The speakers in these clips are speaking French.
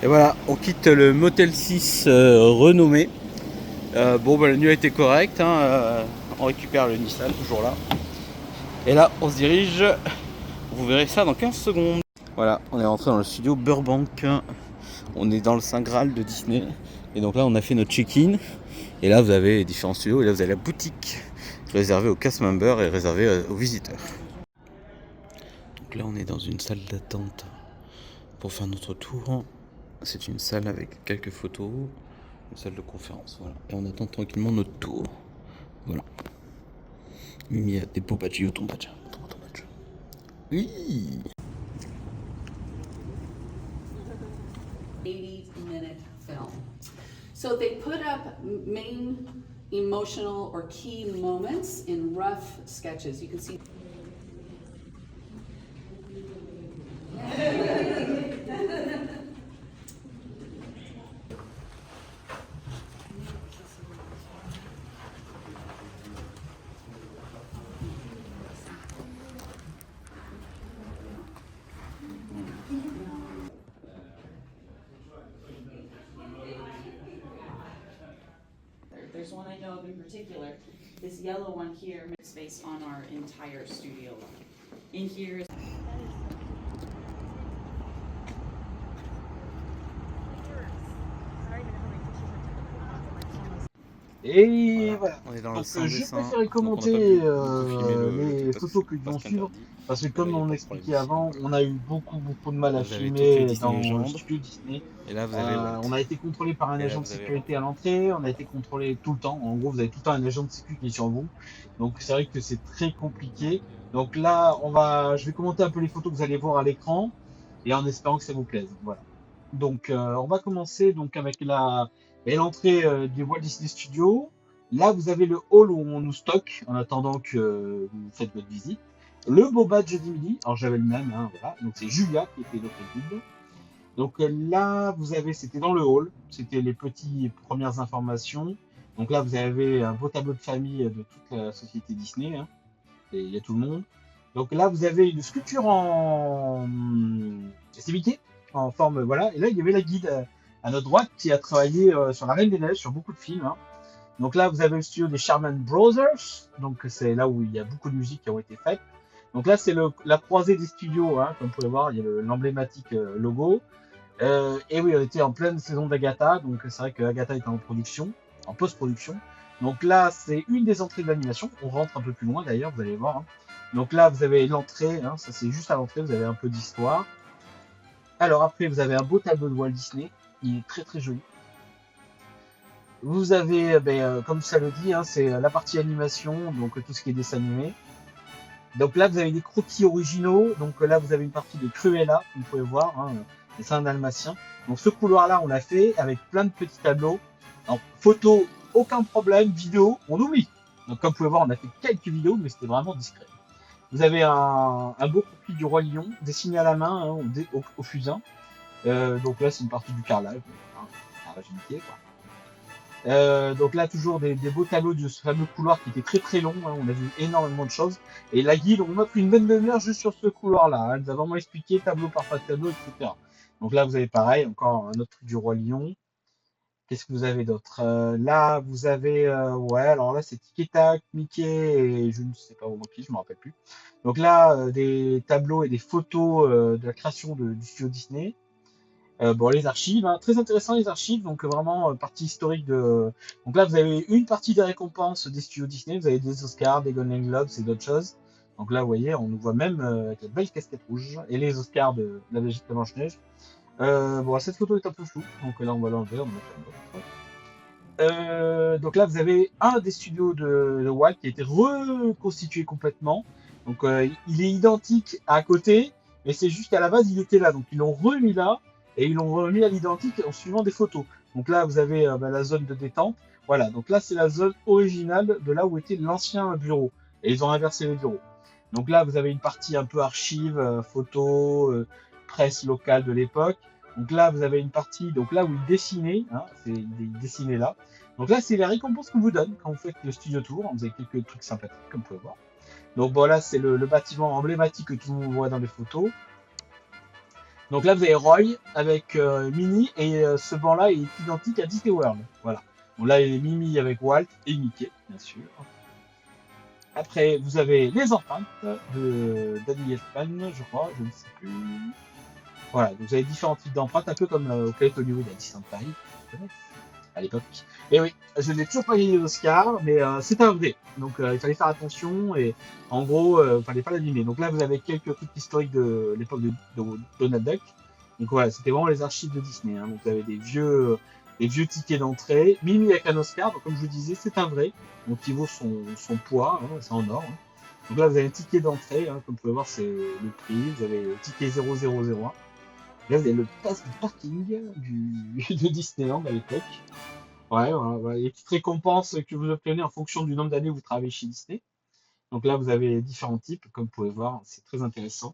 voilà, on quitte le Motel 6 renommé. Bon, bah, la nuit a été correcte, hein, on récupère le Nissan, toujours là. Et là, on se dirige, vous verrez ça dans 15 secondes. Voilà, on est rentré dans le studio Burbank. On est dans le Saint Graal de Disney. Et donc là, on a fait notre check-in. Et là, vous avez différents studios. Et là, vous avez la boutique réservée aux cast members et réservée aux visiteurs. Donc là, on est dans une salle d'attente pour faire notre tour. C'est une salle avec quelques photos, une salle de conférence. Voilà. Et on attend tranquillement notre tour. Voilà. Il y a des beaux badges. Ton badge. Ton badge. Oui. 80-minute film. So they put up main emotional or key moments in rough sketches. You can see. There's one I know of in particular. This yellow one here is based on our entire studio. In here is Et voilà. On est dans Donc le j'ai dessin, préféré commenter les photos qui vont suivre parce que comme on expliquait avant, on a eu beaucoup de mal à filmer dans le studio Disney. Et là, vous avez On a été contrôlé par un agent de sécurité à l'entrée, on a été contrôlé tout le temps. En gros, vous avez tout le temps un agent de sécurité qui est sur vous. Donc c'est vrai que c'est très compliqué. Donc là, je vais commenter un peu les photos que vous allez voir à l'écran et en espérant que ça vous plaise. Voilà. Donc on va commencer donc avec l'entrée du Walt Disney Studios. Là, vous avez le hall où on nous stocke en attendant que vous faites votre visite. Le beau badge d'Emily, alors j'avais le même, hein, voilà. Donc c'est Julia qui était notre guide. Donc là, c'était dans le hall, c'était les petites premières informations. Donc là, vous avez un beau tableau de famille de toute la société Disney, hein. Et il y a tout le monde. Donc là, vous avez une sculpture en c'est Mickey, en forme, voilà. Et là, il y avait la guide à notre droite qui a travaillé sur La Reine des Neiges, sur beaucoup de films, hein. Donc là, vous avez le studio des Sherman Brothers. Donc c'est là où il y a beaucoup de musiques qui ont été faites. Donc là, c'est la croisée des studios, hein. Comme vous pouvez voir, il y a l'emblématique logo. Et oui, on était en pleine saison d'Agatha. Donc c'est vrai que Agatha était en production, en post-production. Donc là, c'est une des entrées de l'animation. On rentre un peu plus loin d'ailleurs, vous allez voir, hein. Donc là, vous avez l'entrée, hein, ça c'est juste à l'entrée, vous avez un peu d'histoire. Alors après, vous avez un beau tableau de Walt Disney, il est très très joli. Vous avez, comme ça le dit, hein, c'est la partie animation, donc tout ce qui est dessin animé. Donc là, vous avez des croquis originaux. Donc là, vous avez une partie de Cruella, comme vous pouvez voir, hein, dessin dalmatien. Donc ce couloir-là, on l'a fait avec plein de petits tableaux. Alors, photo, aucun problème. Vidéo, on oublie. Donc comme vous pouvez voir, on a fait quelques vidéos, mais c'était vraiment discret. Vous avez un beau croquis du Roi Lion, dessiné à la main, hein, au fusain. Donc là, c'est une partie du carrelage. Carrelage Mickey, quoi. Donc là, toujours des beaux tableaux de ce fameux couloir qui était très très long, hein. On a vu énormément de choses. Et la guide, on a pris une bonne demi-heure juste sur ce couloir-là, hein. Elle nous a vraiment expliqué tableau par tableau, etc. Donc là, vous avez pareil, encore un autre truc du Roi Lion. Qu'est-ce que vous avez d'autre? Là, vous avez, ouais, alors là, c'est Tic et Tac, Mickey et je ne sais pas où qui, je me rappelle plus. Donc là, des tableaux et des photos de la création du studio Disney. Bon, les archives, hein, très intéressant les archives, donc vraiment partie historique de. Donc là, vous avez une partie des récompenses des studios Disney, vous avez des Oscars, des Golden Globes et d'autres choses. Donc là, vous voyez, on nous voit même avec la belle casquette rouge et les Oscars de la Belgique de Blanche-Neige. Bon, cette photo est un peu floue, donc là, on va l'enlever, on va mettre une autre. Donc là, vous avez un des studios de Walt qui a été reconstitué complètement. Donc il est identique à côté, mais c'est juste qu'à la base, il était là. Donc ils l'ont remis là. Et ils l'ont remis à l'identique en suivant des photos. Donc là, vous avez la zone de détente. Voilà, donc là, c'est la zone originale de là où était l'ancien bureau. Et ils ont inversé les bureaux. Donc là, vous avez une partie un peu archives, photos, presse locale de l'époque. Donc là, vous avez une partie, donc là où ils dessinaient, hein, il dessinait là. Donc là, c'est les récompenses qu'on vous donne quand vous faites le studio tour. Vous avez quelques trucs sympathiques, comme vous pouvez voir. Donc voilà, c'est le bâtiment emblématique que tout le monde voit dans les photos. Donc là, vous avez Roy avec Minnie et ce banc-là est identique à Disney World. Voilà. Donc là, il y a Mimi avec Walt et Mickey, bien sûr. Après, vous avez les empreintes de Danny Elfman, je crois, je ne sais plus. Voilà, donc vous avez différents types d'empreintes, un peu comme au Planet Hollywood à Disneyland Paris, à l'époque. Et oui, je n'ai toujours pas gagné l'Oscar, mais c'est un vrai. Donc il fallait faire attention et en gros, il fallait pas l'abîmer. Donc là, vous avez quelques trucs historiques de l'époque de Donald Duck. Donc voilà, c'était vraiment les archives de Disney. Hein. Donc vous avez des vieux tickets d'entrée. Mimi avec un Oscar, donc comme je vous disais, c'est un vrai. Donc il vaut son poids, hein, c'est en or. Hein. Donc là, vous avez un ticket d'entrée, hein, comme vous pouvez voir, c'est le prix. Vous avez le ticket 0001. Là, vous avez le pass de parking de Disneyland à l'époque. Ouais, voilà, les petites récompenses que vous obtenez en fonction du nombre d'années où vous travaillez chez Disney. Donc là, vous avez différents types, comme vous pouvez voir, c'est très intéressant.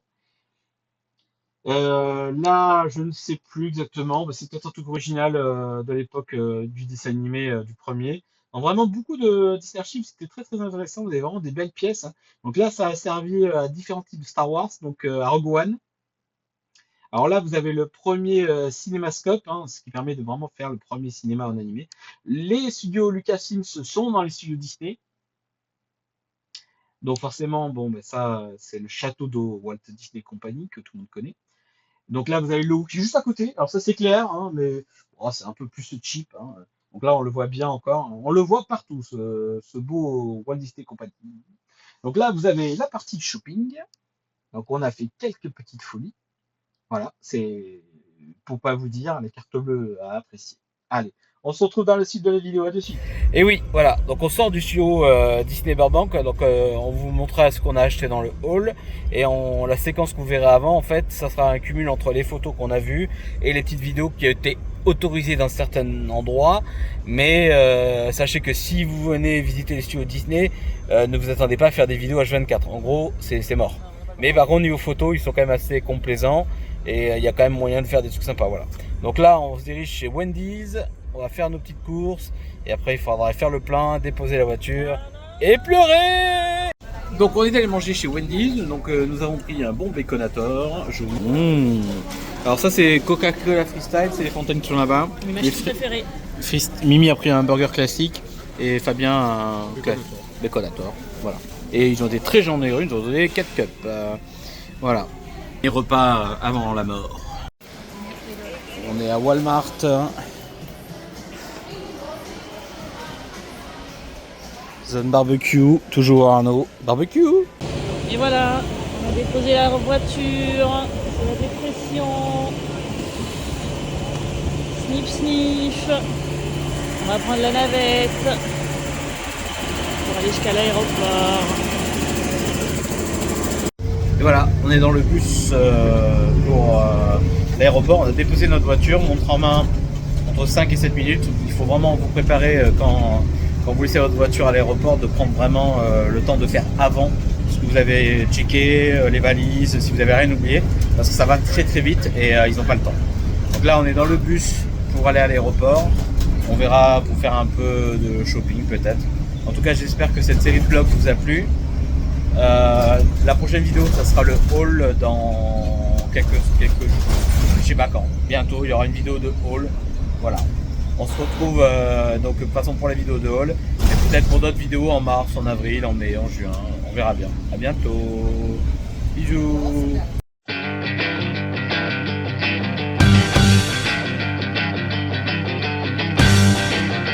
Là, je ne sais plus exactement, c'est peut-être un truc original de l'époque du dessin animé du premier. Donc vraiment, beaucoup de Disney Archives, c'était très très intéressant, vous avez vraiment des belles pièces. Hein. Donc là, ça a servi à différents types de Star Wars, donc à Rogue One. Alors là, vous avez le premier cinémascope, hein, ce qui permet de vraiment faire le premier cinéma en animé. Les studios Lucasfilm sont dans les studios Disney. Donc forcément, bon, ben ça, c'est le château de Walt Disney Company que tout le monde connaît. Donc là, vous avez le Louvre qui est juste à côté. Alors ça, c'est clair, hein, mais oh, c'est un peu plus cheap. Hein. Donc là, on le voit bien encore. On le voit partout, ce beau Walt Disney Company. Donc là, vous avez la partie de shopping. Donc on a fait quelques petites folies. Voilà, c'est pour pas vous dire les cartes bleues à apprécier. Allez, on se retrouve dans le site de la vidéo, à de suite. Et oui, voilà, donc on sort du studio Disney Burbank, donc on vous montrera ce qu'on a acheté dans le hall, et la séquence que vous verrez avant, en fait, ça sera un cumul entre les photos qu'on a vues et les petites vidéos qui ont été autorisées dans certains endroits, mais sachez que si vous venez visiter les studios Disney, ne vous attendez pas à faire des vidéos H24, en gros, c'est mort. Mais par contre, niveau photos, ils sont quand même assez complaisants, et il y a quand même moyen de faire des trucs sympas, voilà. Donc là, on se dirige chez Wendy's, on va faire nos petites courses, et après il faudra faire le plein, déposer la voiture, et pleurer. Donc on est allé manger chez Wendy's, donc nous avons pris un bon baconator. Alors ça c'est Coca-Cola Freestyle, c'est les fontaines qui sont là-bas. Mes machines préférées. Mimi a pris un burger classique, et Fabien un baconator, voilà. Et ils ont été très généreux, ils nous ont donné 4 cups, voilà. Les repas avant la mort. On est à Walmart. Zone barbecue, toujours Arnaud. Barbecue. Et voilà, on a déposé la voiture, c'est la dépression. Sniff sniff. On va prendre la navette pour aller jusqu'à l'aéroport. Et voilà, on est dans le bus pour l'aéroport. On a déposé notre voiture, montre en main, entre 5 et 7 minutes. Il faut vraiment vous préparer quand vous laissez votre voiture à l'aéroport, de prendre vraiment le temps de faire avant ce que vous avez checké, les valises, si vous avez rien oublié, parce que ça va très très vite et ils n'ont pas le temps. Donc là, on est dans le bus pour aller à l'aéroport. On verra pour faire un peu de shopping peut-être. En tout cas, j'espère que cette série de vlogs vous a plu. La prochaine vidéo, ça sera le haul dans quelques jours. Je sais pas quand. Bientôt, il y aura une vidéo de haul. Voilà. On se retrouve donc de toute façon pour la vidéo de haul. Et peut-être pour d'autres vidéos en mars, en avril, en mai, en juin. On verra bien. À bientôt.